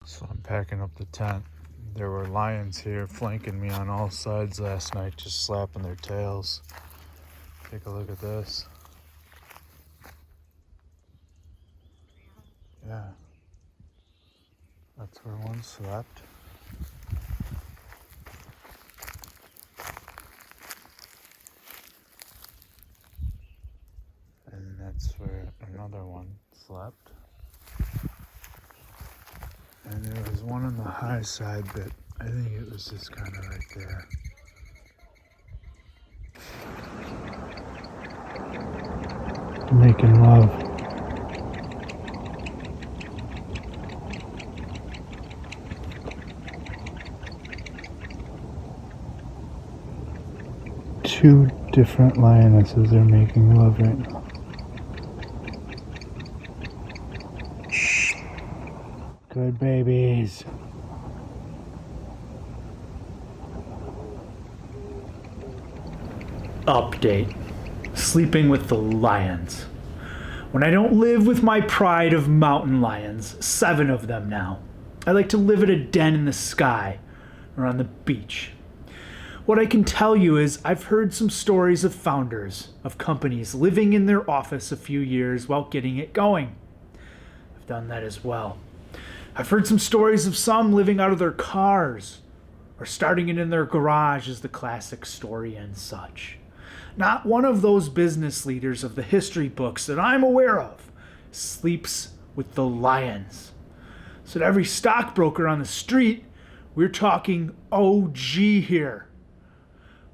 So I'm packing up the tent. There were lions here flanking me on all sides last night, just slapping their tails. Take a look at this. Yeah, that's where one slept. And that's where another one slept. And there was one on the high side, but I think it was just kind of right there. Making love. Two different lionesses are making love right now. Good babies. Update. Sleeping with the lions. When I don't live with my pride of mountain lions, 7 of them now, I like to live at a den in the sky or on the beach. What I can tell you is I've heard some stories of founders of companies living in their office a few years while getting it going. I've done that as well. I've heard some stories of some living out of their cars or starting it in their garage as the classic story and such. Not one of those business leaders of the history books that I'm aware of sleeps with the lions. So to every stockbroker on the street, we're talking OG here.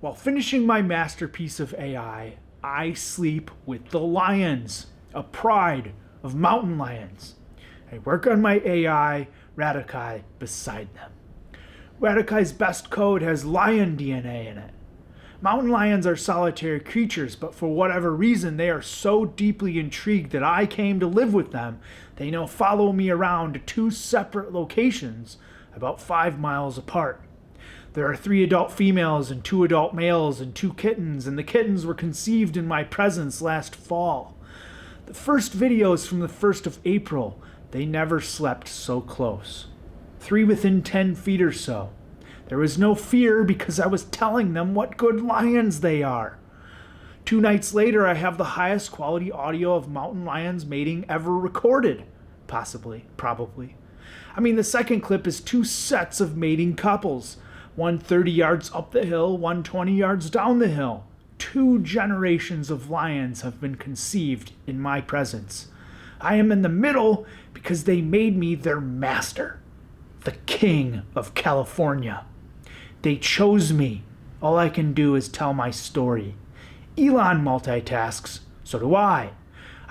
While finishing my masterpiece of AI, I sleep with the lions, a pride of mountain lions. I work on my AI, Radikai, beside them. Radikai's best code has lion DNA in it. Mountain lions are solitary creatures, but for whatever reason, they are so deeply intrigued that I came to live with them. They now follow me around to 2 separate locations, about 5 miles apart. There are 3 adult females and 2 adult males and 2 kittens, and the kittens were conceived in my presence last fall. The first video is from the 1st of April. They never slept so close. 3 within 10 feet or so. There was no fear because I was telling them what good lions they are. 2 nights later, I have the highest quality audio of mountain lions mating ever recorded. Possibly, probably. I mean, the second clip is 2 sets of mating couples. One 30 yards up the hill, one 20 yards down the hill. 2 generations of lions have been conceived in my presence. I am in the middle because they made me their master, the king of California. They chose me. All I can do is tell my story. Elon multitasks, so do I.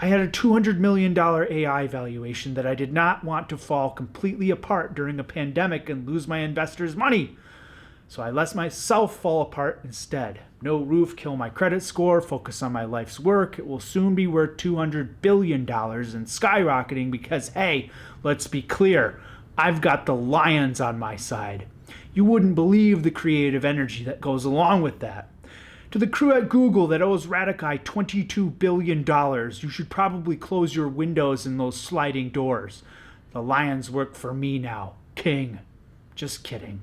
I had a $200 million AI valuation that I did not want to fall completely apart during a pandemic and lose my investors' money. So I let myself fall apart instead. No roof, kill my credit score, focus on my life's work. It will soon be worth $200 billion and skyrocketing because, hey, let's be clear, I've got the lions on my side. You wouldn't believe the creative energy that goes along with that. To the crew at Google that owes Radikai $22 billion, you should probably close your windows and those sliding doors. The lions work for me now, king. Just kidding.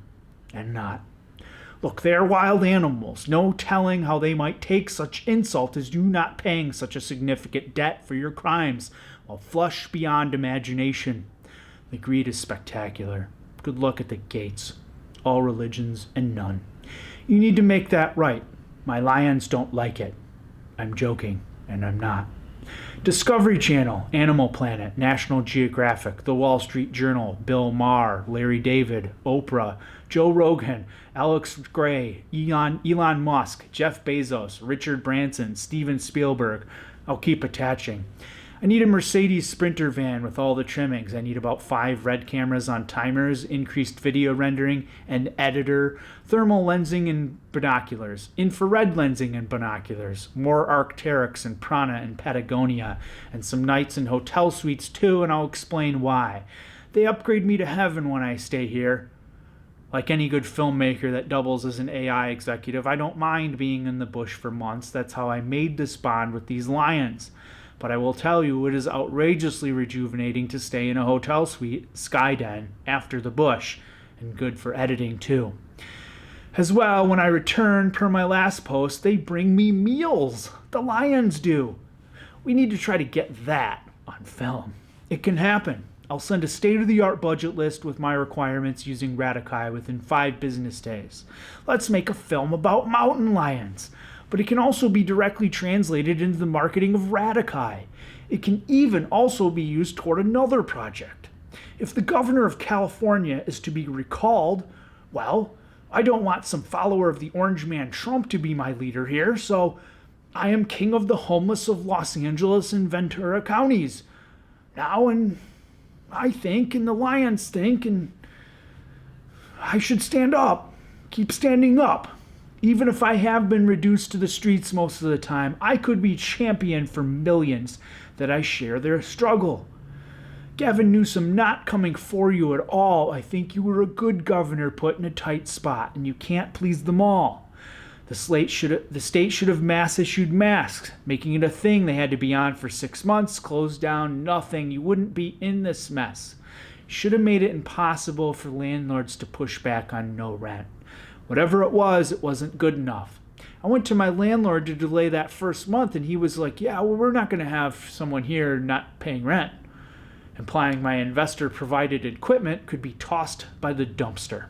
And not. Look, they are wild animals. No telling how they might take such insult as you not paying such a significant debt for your crimes, while flush beyond imagination. The greed is spectacular. Good luck at the gates. All religions and none. You need to make that right. My lions don't like it. I'm joking, and I'm not. Discovery Channel, Animal Planet, National Geographic, The Wall Street Journal, Bill Maher, Larry David, Oprah, Joe Rogan, Alex Gray, Elon Musk, Jeff Bezos, Richard Branson, Steven Spielberg. I'll keep attaching. I need a Mercedes Sprinter van with all the trimmings. I need about 5 red cameras on timers, increased video rendering, an editor, thermal lensing and binoculars, infrared lensing and binoculars, more Arc'teryx and Prana and Patagonia, and some nights in hotel suites too, and I'll explain why. They upgrade me to heaven when I stay here. Like any good filmmaker that doubles as an AI executive, I don't mind being in the bush for months. That's how I made this bond with these lions. but I will tell you it is outrageously rejuvenating to stay in a hotel suite, Sky Den, after the bush, and good for editing too. As well, when I return, per my last post, they bring me meals. The lions do. We need to try to get that on film. It can happen. I'll send a state-of-the-art budget list with my requirements using Radikai within 5 business days. Let's make a film about mountain lions. But it can also be directly translated into the marketing of Radikai. It can even also be used toward another project. If the governor of California is to be recalled, well, I don't want some follower of the Orange Man Trump to be my leader here, so I am king of the homeless of Los Angeles and Ventura counties. Now, and I think, and the lions think, and I should stand up. Keep standing up. Even if I have been reduced to the streets most of the time, I could be champion for millions that I share their struggle. Gavin Newsom not coming for you at all. I think you were a good governor put in a tight spot, and you can't please them all. The state should have mass issued masks, making it a thing they had to be on for 6 months, closed down, nothing. You wouldn't be in this mess. Should have made it impossible for landlords to push back on no rent. Whatever it wasn't good enough. I went to my landlord to delay that first month, and he was like, yeah, well, we're not going to have someone here not paying rent, implying my investor-provided equipment could be tossed by the dumpster.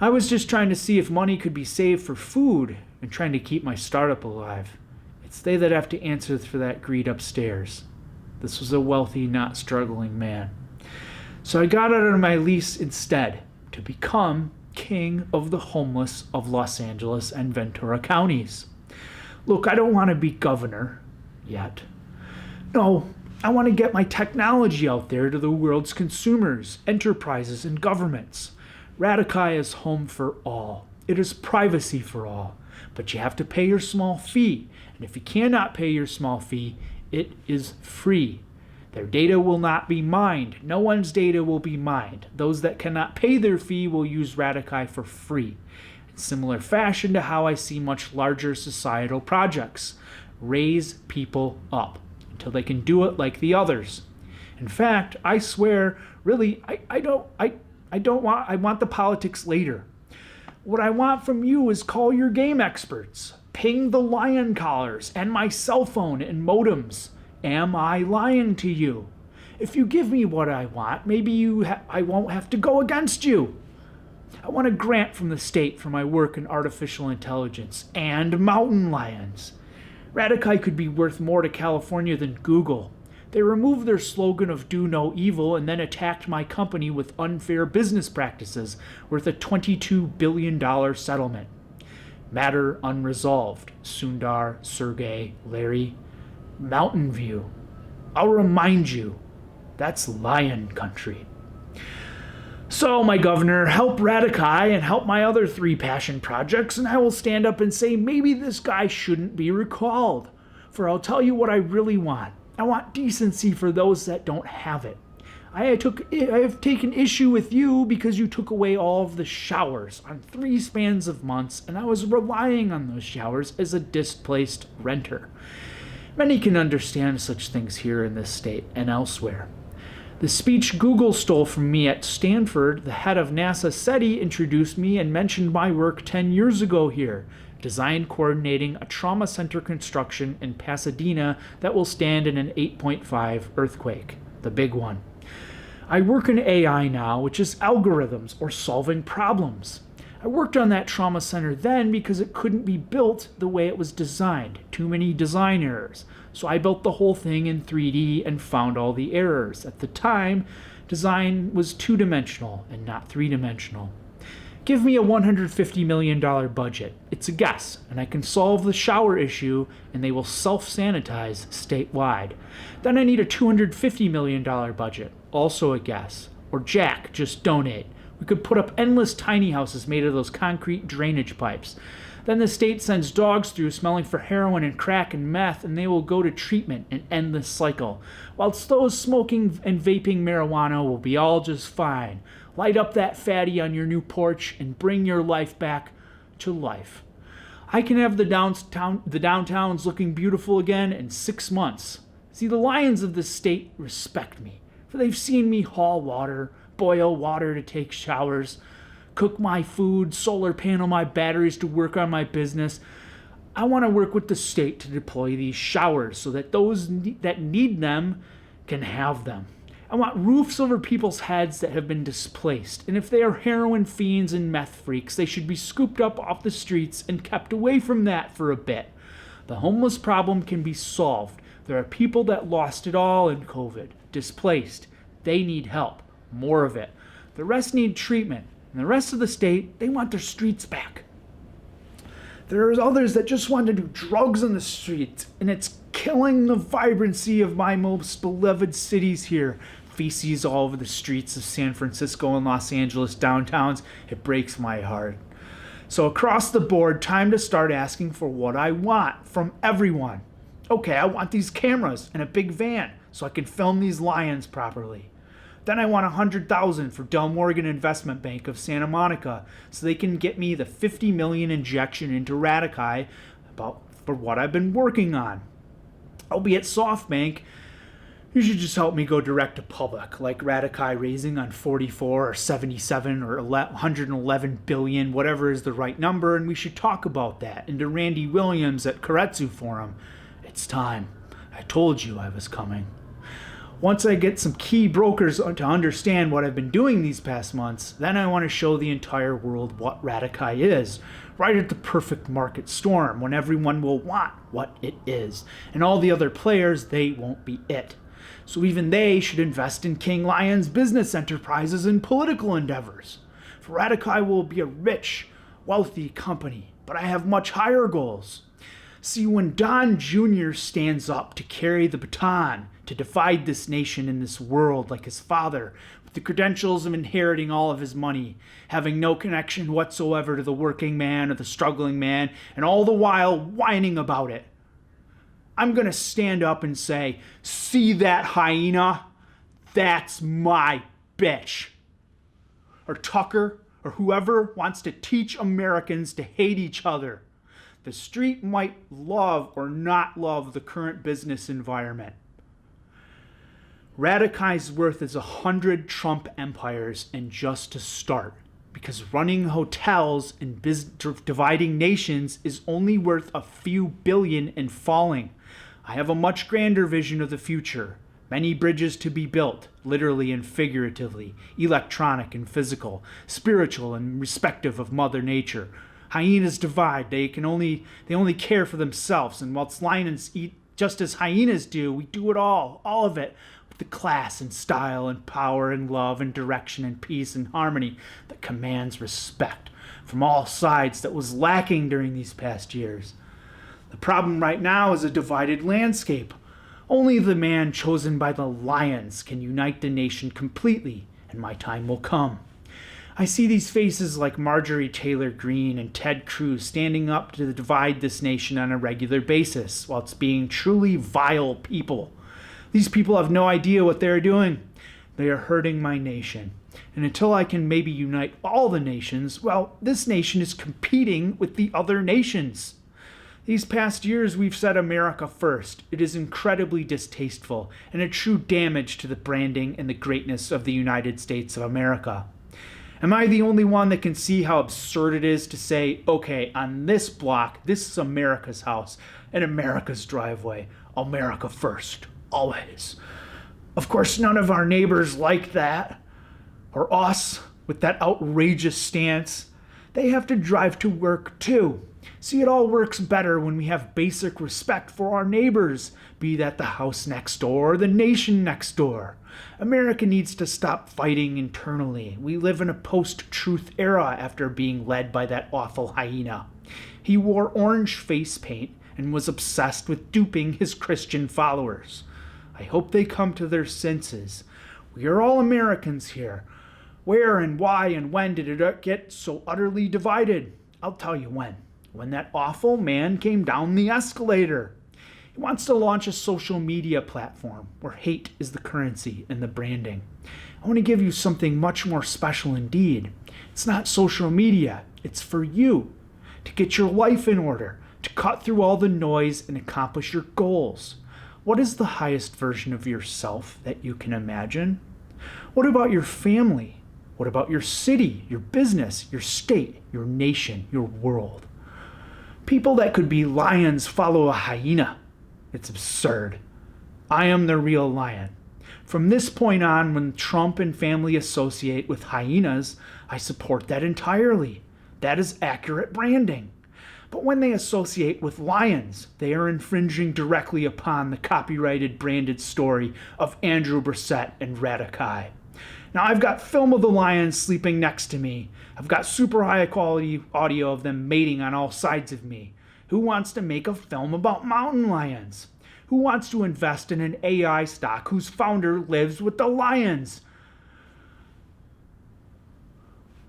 I was just trying to see if money could be saved for food and trying to keep my startup alive. It's they that have to answer for that greed upstairs. This was a wealthy, not struggling man. So I got out of my lease instead to become king of the homeless of Los Angeles and Ventura counties. Look, I don't want to be governor yet. No, I want to get my technology out there to the world's consumers, enterprises, and governments. Radikai is home for all. It is privacy for all. But you have to pay your small fee. And if you cannot pay your small fee, it is free. Their data will not be mined. No one's data will be mined. Those that cannot pay their fee will use Radikai for free. In similar fashion to how I see much larger societal projects. Raise people up until they can do it like the others. In fact, I swear, really, I want the politics later. What I want from you is call your game experts. Ping the lion collars and my cell phone and modems. Am I lying to you? If you give me what I want, maybe I won't have to go against you. I want a grant from the state for my work in artificial intelligence and mountain lions. Radikai could be worth more to California than Google. They removed their slogan of do no evil and then attacked my company with unfair business practices worth a $22 billion settlement. Matter unresolved. Sundar, Sergey, Larry. Mountain View. I'll remind you, that's lion country. So, my governor, help Radikai and help my other 3 passion projects, and I will stand up and say maybe this guy shouldn't be recalled. For I'll tell you what I really want. I want decency for those that don't have it. I have taken issue with you because you took away all of the showers on 3 spans of months, and I was relying on those showers as a displaced renter. Many can understand such things here in this state and elsewhere. The speech Google stole from me at Stanford, the head of NASA SETI introduced me and mentioned my work 10 years ago here, designed coordinating a trauma center construction in Pasadena that will stand in an 8.5 earthquake, the big one. I work in AI now, which is algorithms or solving problems. I worked on that trauma center then because it couldn't be built the way it was designed. Too many design errors. So I built the whole thing in 3D and found all the errors. At the time, design was 2-dimensional and not 3-dimensional. Give me a $150 million budget. It's a guess, and I can solve the shower issue, and they will self-sanitize statewide. Then I need a $250 million budget, also a guess. Or Jack, just donate. We could put up endless tiny houses made of those concrete drainage pipes. Then the state sends dogs through smelling for heroin and crack and meth, and they will go to treatment and end this cycle. Whilst those smoking and vaping marijuana will be all just fine. Light up that fatty on your new porch and bring your life back to life. I can have the downtowns looking beautiful again in 6 months. See, the lions of the state respect me, for they've seen me haul water, boil water to take showers, cook my food, solar panel my batteries to work on my business. I want to work with the state to deploy these showers so that those that need them can have them. I want roofs over people's heads that have been displaced, and if they are heroin fiends and meth freaks, they should be scooped up off the streets and kept away from that for a bit. The homeless problem can be solved. There are people that lost it all in COVID, displaced. They need help, more of it. The rest need treatment, and the rest of the state, they want their streets back. There are others that just want to do drugs on the streets, and it's killing the vibrancy of my most beloved cities here. Feces all over the streets of San Francisco and Los Angeles downtowns. It breaks my heart. So across the board, time to start asking for what I want from everyone. Okay, I want these cameras and a big van so I can film these lions properly. Then I want $100,000 for Del Morgan Investment Bank of Santa Monica so they can get me the $50 million injection into Radikai for what I've been working on. I'll be at SoftBank. You should just help me go direct to public, like Radikai raising on 44 or 77 or 111 billion, whatever is the right number, and we should talk about that. And to Randy Williams at Keiretsu Forum, it's time. I told you I was coming. Once I get some key brokers to understand what I've been doing these past months, then I want to show the entire world what Radikai is, right at the perfect market storm when everyone will want what it is, and all the other players, they won't be it. So even they should invest in King Lion's business enterprises and political endeavors. For Radikai will be a rich, wealthy company, but I have much higher goals. See, when Don Jr. stands up to carry the baton, to divide this nation and this world like his father, with the credentials of inheriting all of his money, having no connection whatsoever to the working man or the struggling man, and all the while whining about it, I'm going to stand up and say, see that hyena? That's my bitch. Or Tucker, or whoever wants to teach Americans to hate each other. The street might love or not love the current business environment. Radikai's worth is 100 Trump empires, and just to start. Because running hotels and dividing nations is only worth a few billion and falling. I have a much grander vision of the future. Many bridges to be built, literally and figuratively, electronic and physical, spiritual and respective of Mother Nature. Hyenas divide. They only care for themselves, and whilst lions eat just as hyenas do, we do it all of it, with the class and style and power and love and direction and peace and harmony that commands respect from all sides that was lacking during these past years. The problem right now is a divided landscape. Only the man chosen by the lions can unite the nation completely, and my time will come. I see these faces like Marjorie Taylor Greene and Ted Cruz standing up to divide this nation on a regular basis, while it's being truly vile people. These people have no idea what they're doing. They are hurting my nation. And until I can maybe unite all the nations, well, this nation is competing with the other nations. These past years, we've set America first. It is incredibly distasteful and a true damage to the branding and the greatness of the United States of America. Am I the only one that can see how absurd it is to say, okay, on this block, this is America's house and America's driveway. America first, always. Of course, none of our neighbors like that, or us with that outrageous stance. They have to drive to work too. See, it all works better when we have basic respect for our neighbors, be that the house next door or the nation next door. America needs to stop fighting internally. We live in a post-truth era after being led by that awful hyena. He wore orange face paint and was obsessed with duping his Christian followers. I hope they come to their senses. We are all Americans here. Where and why and when did it get so utterly divided? I'll tell you when. When that awful man came down the escalator. He wants to launch a social media platform where hate is the currency and the branding. I want to give you something much more special indeed. It's not social media. It's for you to get your life in order, to cut through all the noise and accomplish your goals. What is the highest version of yourself that you can imagine? What about your family? What about your city, your business, your state, your nation, your world? People that could be lions follow a hyena. It's absurd. I am the real lion. From this point on, when Trump and family associate with hyenas, I support that entirely. That is accurate branding. But when they associate with lions, they are infringing directly upon the copyrighted branded story of Andrew Brissette and Radikai. Now, I've got film of the lions sleeping next to me. I've got super high quality audio of them mating on all sides of me. Who wants to make a film about mountain lions? Who wants to invest in an AI stock whose founder lives with the lions?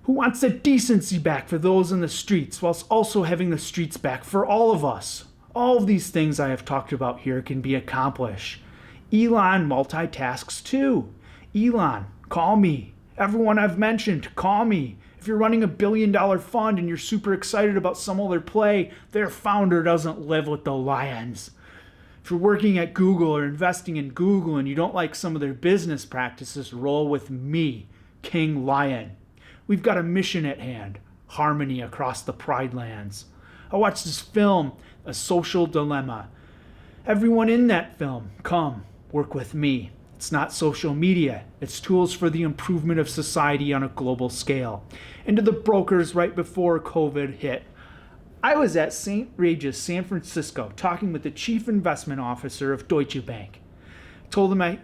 Who wants the decency back for those in the streets whilst also having the streets back for all of us? All of these things I have talked about here can be accomplished. Elon multitasks too. Elon, call me. Everyone I've mentioned, call me. If you're running $1 billion fund and you're super excited about some other play, their founder doesn't live with the lions. If you're working at Google or investing in Google and you don't like some of their business practices, roll with me, King Lion. We've got a mission at hand, harmony across the Pride Lands. I watched this film, A Social Dilemma. Everyone in that film, come, work with me. It's not social media. It's tools for the improvement of society on a global scale. And to the brokers right before COVID hit, I was at St. Regis, San Francisco, talking with the chief investment officer of Deutsche Bank. I told him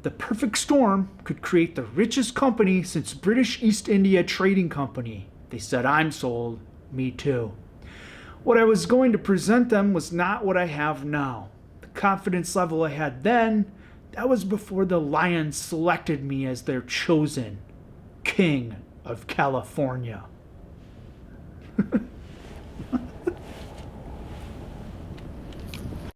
the perfect storm could create the richest company since British East India Trading Company. They said, I'm sold. Me too. What I was going to present them was not what I have now. The confidence level I had then, that was before the lions selected me as their chosen king of California.